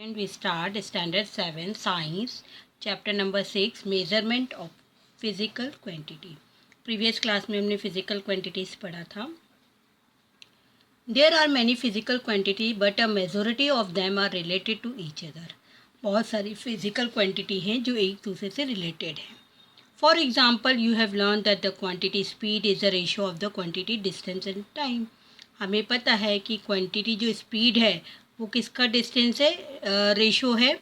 And we start standard 7 science chapter number 6 measurement of physical quantity. Previous class में हमने physical quantities पढ़ा था. There are many physical quantity but a majority of them are related to each other. बहुत सारी physical quantity हैं जो एक दूसरे से related हैं. For example, you have learned that the quantity speed is a ratio of the quantity distance and time. हमें पता है कि क्वांटिटी जो स्पीड है वो किसका डिस्टेंस है, रेशो है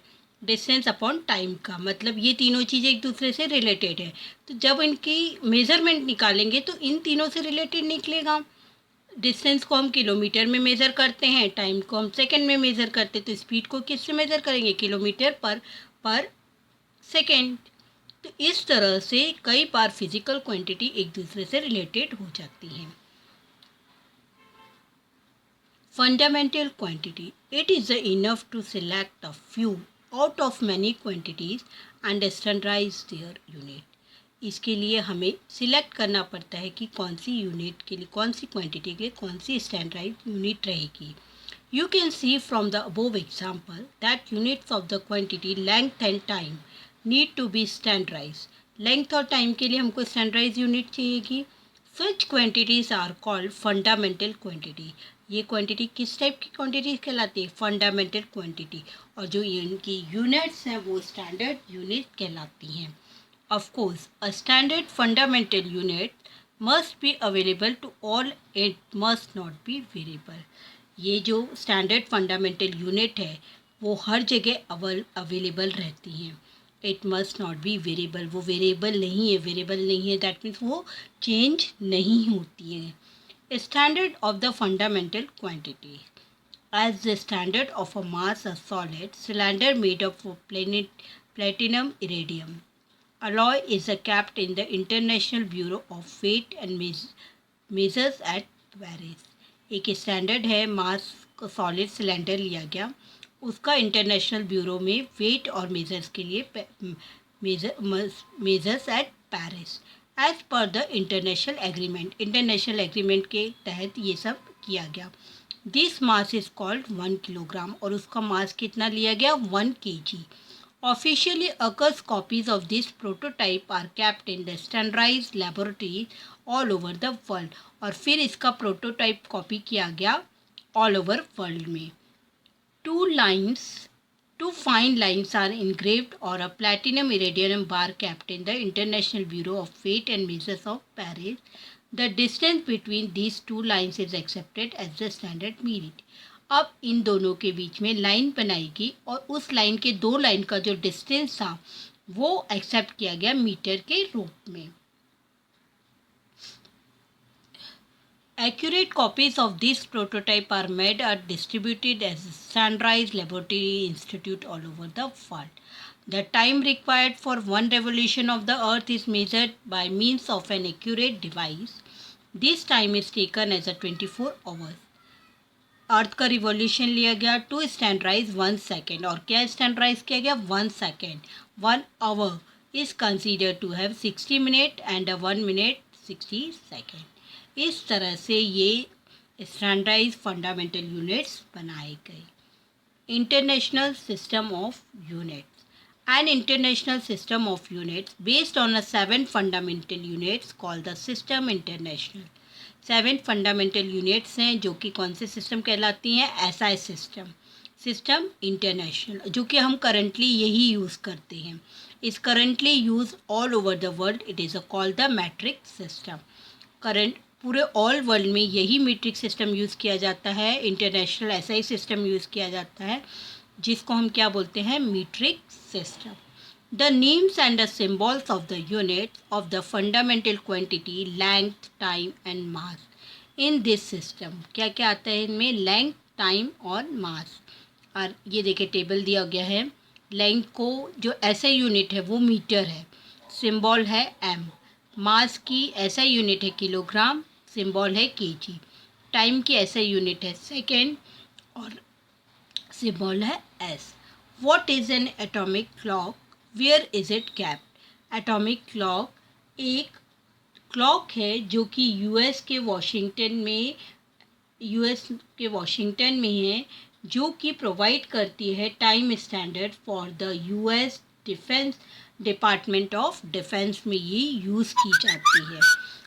डिस्टेंस अपॉन टाइम का. मतलब ये तीनों चीज़ें एक दूसरे से रिलेटेड है. तो जब इनकी मेज़रमेंट निकालेंगे तो इन तीनों से रिलेटेड निकलेगा. डिस्टेंस को हम किलोमीटर में मेज़र करते हैं, टाइम को हम सेकंड में मेज़र करते हैं, तो स्पीड को किससे मेज़र करेंगे, किलोमीटर पर सेकेंड. तो इस तरह से कई बार फिजिकल क्वांटिटी एक दूसरे से रिलेटेड हो जाती हैं. Fundamental quantity. It is enough to select a few out of many quantities and standardize their unit. इसके लिए हमें सिलेक्ट करना पड़ता है कि कौन सी यूनिट के लिए, कौन सी क्वांटिटी के लिए कौन सी स्टैंडर्डाइज यूनिट रहेगी. You can see from the above example that units of the quantity length and time need to be standardized. Length और टाइम के लिए हमको स्टैंडर्डाइज यूनिट चाहिएगी. Such quantities are called fundamental quantity. ये quantity किस type की quantity कहलाती है, फंडामेंटल क्वांटिटी. और जो इनकी यूनिट्स हैं वो स्टैंडर्ड यूनिट कहलाती हैं. Of course a standard fundamental unit must be available to all, it must not be variable. ये जो स्टैंडर्ड फंडामेंटल यूनिट है वो हर जगह अवेलेबल रहती हैं. It must not be variable, वो वेरिएबल नहीं है, दैट मीन्स वो चेंज नहीं होती है. Standard of the fundamental quantity. As the standard of a mass, a solid cylinder made of platinum iridium alloy is kept in the International Bureau of Weight and Measures at Paris. एक standard है, mass solid cylinder लिया गया, उसका international bureau में weight और measures के लिए measures at Paris as per the international agreement के तहत ये सब किया गया. This mass is called 1 kilogram और उसका मास कितना लिया गया, 1 kg. Officially occurs copies of this prototype are kept in the standardise laboratory all over the world. और फिर इसका प्रोटोटाइप कॉपी किया गया ऑल ओवर वर्ल्ड में. Two fine lines are engraved or a platinum iridium bar kept in the International Bureau of Weight and Measures of Paris. The distance between these two lines is accepted as the standard merit. अब इन दोनों के बीच में line बनाएगी और उस line के दो line का जो डिस्टेंस था वो एक्सेप्ट किया गया मीटर के रूप में. Accurate copies of this prototype are made or distributed as standardized laboratory institute all over the world. The time required for one revolution of the earth is measured by means of an accurate device. This time is taken as a 24 hours. अर्थ का revolution लिया गया to standardise 1 second. और क्या standardise किया गया, 1 second. 1 hour is considered to have 60 minute and 1 minute 60 second. इस तरह से ये स्टैंडर्डाइज फंडामेंटल यूनिट्स बनाए गए. International system of units. An international system of units based on a 7 fundamental units called the system international. 7 fundamental units हैं जो कि कौन से सिस्टम कहलाती हैं, एसआई सिस्टम इंटरनेशनल, जो कि हम करंटली यही यूज़ करते हैं. इस currently use all over the world. It is called the matric system. Current पूरे ऑल वर्ल्ड में यही मीट्रिक सिस्टम यूज़ किया जाता है, इंटरनेशनल एसआई सिस्टम यूज़ किया जाता है, जिसको हम क्या बोलते हैं, metric system. The names and the symbols of the units of the fundamental quantity, length, time and mass. In this system क्या क्या आता है इनमें, लेंथ, टाइम और मास. और ये देखिए टेबल दिया गया है. लेंथ को जो ऐसा यूनिट है वो मीटर है, सिंबल है एम. मास की ऐसा यूनिट है किलोग्राम, सिंबल है केजी. टाइम की ऐसा यूनिट है सेकेंड और सिंबल है S. What is an atomic clock, where is it kept. Atomic clock एक क्लॉक है जो कि यूएस के वाशिंगटन में है. जो कि प्रोवाइड करती है time standard for the US defence department of defence में ये यूज़ की जाती है.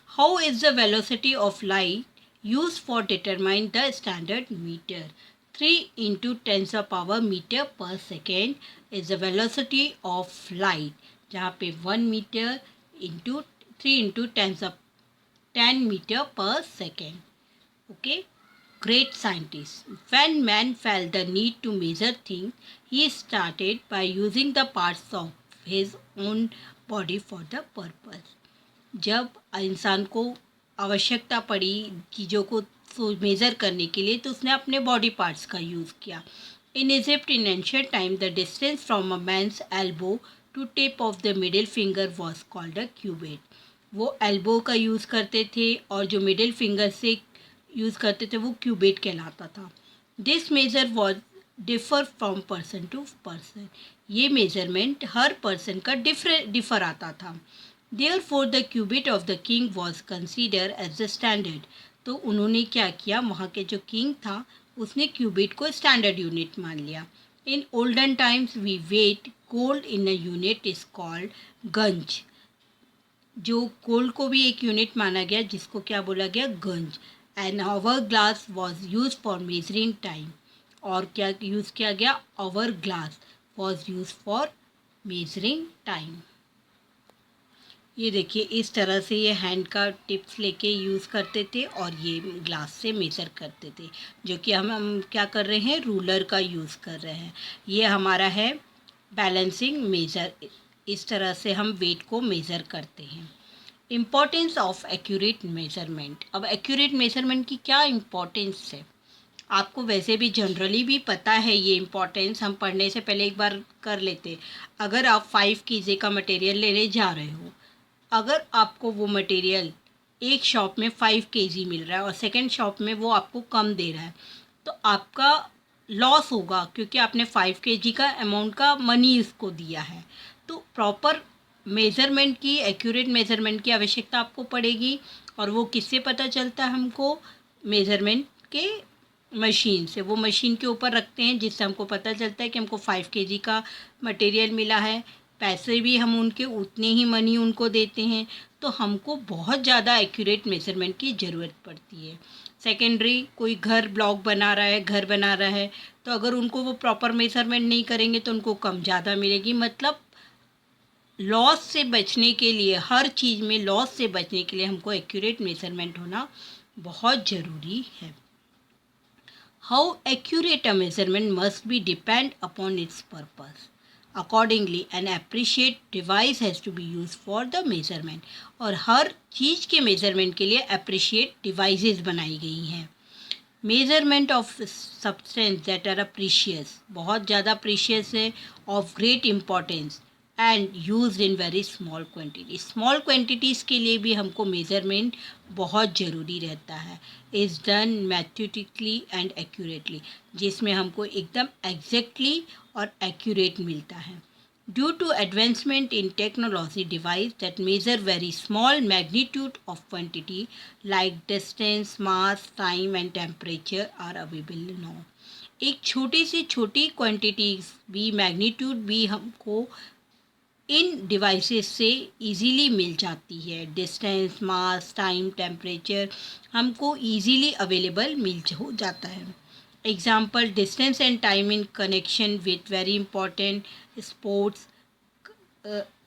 How is the velocity of light use for determine the standard metre. 3 into 10 power meter per second is the velocity of light, जहाँ पे 1 metre into 3 into 10 meter per second. Okay, great scientist. When man felt the need to measure things, he started by using the parts of his own body for the purpose. जब इंसान को आवश्यकता पड़ी चीज़ों को measure करने के लिए तो उसने अपने बॉडी पार्ट्स का यूज़ किया. In Egypt in ancient time the distance from a man's elbow to tip of the middle finger was called a cubit. वो एल्बो का यूज़ करते थे और जो मिडिल फिंगर से यूज़ करते थे वो क्यूबिट कहलाता था. This measure was differ from person to person. ये मेजरमेंट हर पर्सन का डिफर आता था. Therefore, the cubit of the king was considered as the standard. तो उन्होंने क्या किया, वहाँ के जो किंग था उसने क्यूबिट को स्टैंडर्ड यूनिट मान लिया. In olden times we weight gold in a unit is called gunj. जो गोल्ड को भी एक यूनिट माना गया जिसको क्या बोला गया, गंज. And hour glass was use for measuring time. और क्या यूज़ किया गया, hour glass was use for measuring time. ये देखिए इस तरह से ये हैंड का टिप्स लेके यूज़ करते थे और ये ग्लास से मेज़र करते थे, जो कि हम क्या कर रहे हैं, रूलर का यूज़ कर रहे हैं. ये हमारा है बैलेंसिंग मेज़र. इस तरह से हम वेट को मेज़र करते हैं. Importance of accurate measurement. अब एक्यूरेट मेज़रमेंट की क्या इम्पोर्टेंस है, आपको वैसे भी जनरली भी पता है ये इम्पोर्टेंस, हम पढ़ने से पहले एक बार कर लेते. अगर आप 5 kg का मटेरियल लेने जा रहे हो, अगर आपको वो मटेरियल एक शॉप में 5 kg मिल रहा है और सेकंड शॉप में वो आपको कम दे रहा है, तो आपका लॉस होगा क्योंकि आपने 5 kg का अमाउंट का मनी इसको दिया है. तो प्रॉपर मेज़रमेंट की, एक्यूरेट मेज़रमेंट की आवश्यकता आपको पड़ेगी. और वो किससे पता चलता है हमको, मेज़रमेंट के मशीन से. वो मशीन के ऊपर रखते हैं जिससे हमको पता चलता है कि हमको 5 kg का मटेरियल मिला है. पैसे भी हम उनके उतने ही मनी उनको देते हैं. तो हमको बहुत ज़्यादा एक्यूरेट मेज़रमेंट की ज़रूरत पड़ती है. सेकेंडरी, कोई घर ब्लॉक बना रहा है, घर बना रहा है, तो अगर उनको वो प्रॉपर मेज़रमेंट नहीं करेंगे तो उनको कम ज़्यादा मिलेगी. मतलब लॉस से बचने के लिए, हर चीज़ में लॉस से बचने के लिए हमको एक्यूरेट मेज़रमेंट होना बहुत ज़रूरी है. How accurate a measurement must be depend upon its purpose. Accordingly, an appropriate device has to be used for the measurement. और हर चीज़ के मेज़रमेंट के लिए appropriate devices बनाई गई हैं. Measurement of substance that are precious, बहुत ज़्यादा प्रीशियस है, of great importance and use in very small quantity. Small quantities के लिए भी हमको मेज़रमेंट बहुत ज़रूरी रहता है. Is done mathematically and accurately, जिसमें हमको एकदम एग्जैक्टली और एक्यूरेट मिलता है. Due to advancement in technology, device that measure very small magnitude of quantity like distance, mass, time and temperature are available now. एक छोटी से छोटी क्वांटिटीज भी, मैग्नीट्यूड भी हमको इन डिवाइसेस से इजीली मिल जाती है. डिस्टेंस, मास, टाइम, टेम्परेचर हमको इजीली अवेलेबल हो जाता है. Example, distance and time in connection with very important sports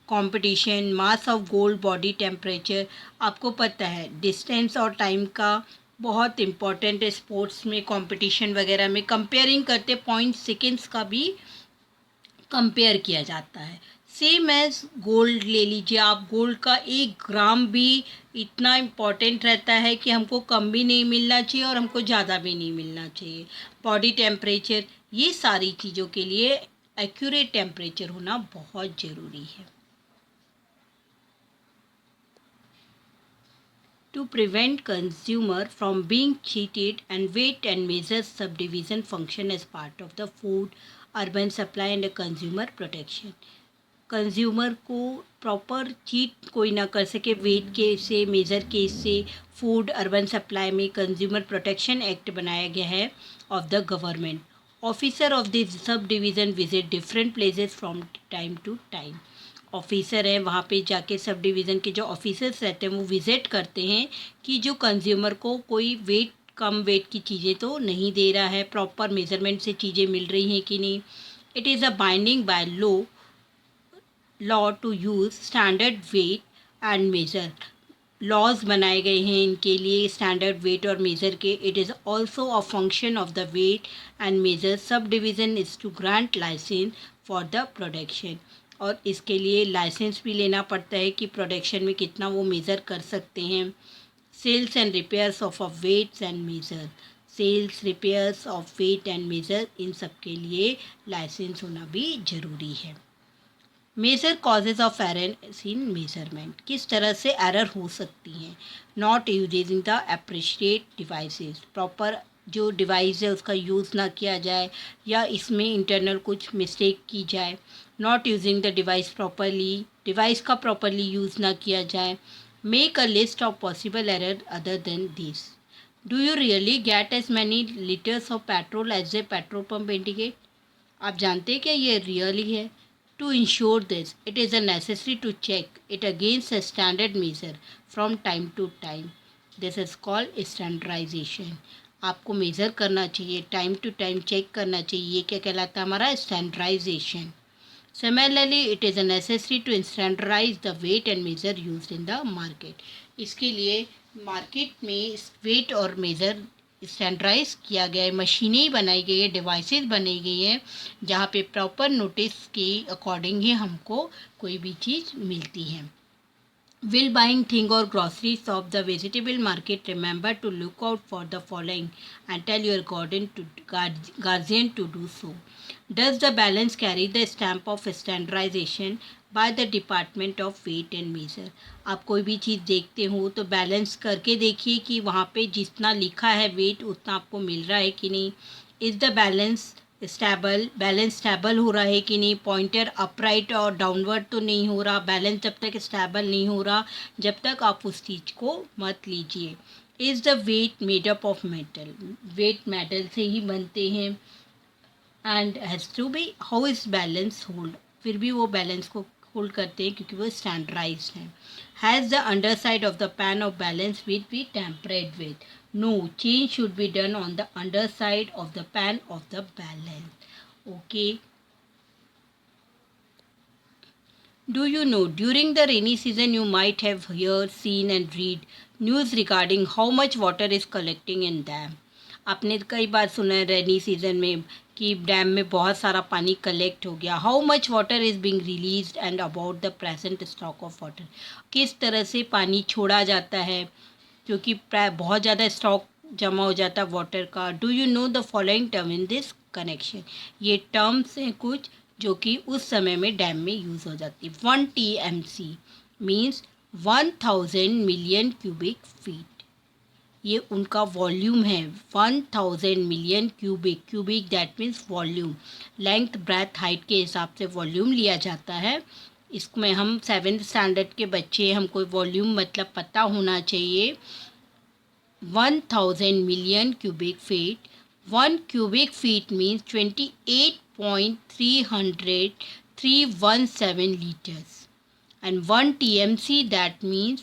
competition, mass of gold body temperature. आपको पता है डिस्टेंस और टाइम का बहुत इम्पॉर्टेंट है. स्पोर्ट्स में कंपटीशन वगैरह में कंपेयरिंग करते, पॉइंट सेकेंड्स का भी कंपेयर किया जाता है. सेम एज गोल्ड ले लीजिए आप, गोल्ड का 1 ग्राम भी इतना इम्पॉर्टेंट रहता है कि हमको कम भी नहीं मिलना चाहिए और हमको ज़्यादा भी नहीं मिलना चाहिए. बॉडी टेम्परेचर, ये सारी चीज़ों के लिए एक्यूरेट टेम्परेचर होना बहुत ज़रूरी है. To prevent consumer from being cheated, and weight and measure subdivision function as part of the food, urban supply and consumer protection. Consumer को प्रॉपर चीट कोई ना कर सके वेट के से, मेज़र के से. फूड अर्बन सप्लाई में कंज्यूमर प्रोटेक्शन एक्ट बनाया गया है of the government. Officer of this sub division visit different places from time to time. Officer हैं, वहाँ पे जाके सब डिवीज़न के जो ऑफिसर्स रहते हैं वो विज़िट करते हैं कि जो कंज्यूमर को कोई वेट कम वेट की चीज़ें तो नहीं दे रहा है, प्रॉपर मेज़रमेंट से चीज़ें मिल रही हैं कि नहीं। It is a binding by law to use standard weight and measure. Laws बनाए गए हैं इनके लिए स्टैंडर्ड वेट और मेज़र के। It is also a function of the weight and measure sub division is to grant license for the production. और इसके लिए लाइसेंस भी लेना पड़ता है कि प्रोडक्शन में कितना वो मेज़र कर सकते हैं। Sales and repairs of a weights and measure, sales repairs of weight and measure, इन सब के लिए लाइसेंस होना भी ज़रूरी है। Major causes of error in measurement, किस तरह से एरर हो सकती हैं। Not using the appropriate devices, proper जो डिवाइस है उसका यूज़ ना किया जाए या इसमें इंटरनल कुछ मिस्टेक की जाए। Not using the device properly, device का प्रॉपरली यूज़ ना किया जाए। Make a list of possible error other than this. Do you really get as many litres of petrol as a petrol pump indicate. आप जानते हैं क्या ये really है। To ensure this it is a necessary to check it against a standard measure from time to time. This is called standardisation. आपको measure करना चाहिए, time to time check करना चाहिए, ये क्या कहलाता है हमारा standardisation. Similarly, it is a necessary to standardize the weight and measure used in the market. इसके लिए मार्केट में वेट और मेज़र स्टैंडर्डाइज किया गया है, मशीनें बनाई गई है, डिवाइसेस बनाई गई हैं जहाँ पे प्रॉपर नोटिस के अकॉर्डिंग ही हमको कोई भी चीज़ मिलती है। While buying thing or groceries of the vegetable market, remember to look out for the following and tell your guardian to do so. Does the balance carry the stamp of standardization by the Department of Weight and Measure? आप कोई भी चीज़ देखते हो तो balance करके देखिए कि वहाँ पे जितना लिखा है वेट उतना आपको मिल रहा है कि नहीं। इज़ द बैलेंस स्टेबल हो रहा है कि नहीं, पॉइंटर अपराइट और डाउनवर्ड तो नहीं हो रहा। बैलेंस जब तक स्टेबल नहीं हो रहा जब तक आप उस चीज़ को मत लीजिए। Is the weight made up of metal, weight metal से ही बनते हैं। And has to be how is balance hold, फिर भी वो बैलेंस को होल्ड करते हैं क्योंकि वो स्टैंडर्डाइज्ड हैं। Has the underside of the pan of balance with be tempered with, no change should be done on the underside of the pan of the balance. Okay. Do you know, during the rainy season you might have heard, seen and read news regarding how much water is collecting in dam. आपने कई बार सुना है rainy season में कि dam में बहुत सारा पानी कलेक्ट हो गया। How much water is being released and about the present stock of water, किस तरह से पानी छोड़ा जाता है क्योंकि बहुत ज़्यादा स्टॉक जमा हो जाता है वाटर का। Do you know the following term in this connection, ये टर्म्स हैं कुछ जो कि उस समय में डैम में यूज़ हो जाती है। 1 TMC means 1000 million cubic feet, ये उनका वॉल्यूम है। 1000 million cubic, cubic that means volume. Length breadth height के हिसाब से वॉल्यूम लिया जाता है। इसमें हम 7th स्टैंडर्ड के बच्चे, हमको वॉल्यूम मतलब पता होना चाहिए। 1000 million cubic feet, 1 cubic feet means 28.317 liters, and 1 TMC that means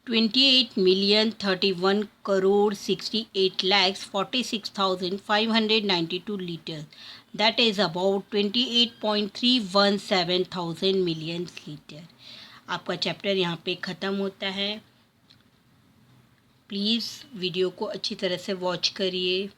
28,031,68,46,592 liters. That is about 28.317 thousand million litre. आपका चैप्टर यहाँ पे ख़त्म होता है। प्लीज़ वीडियो को अच्छी तरह से वॉच करिए।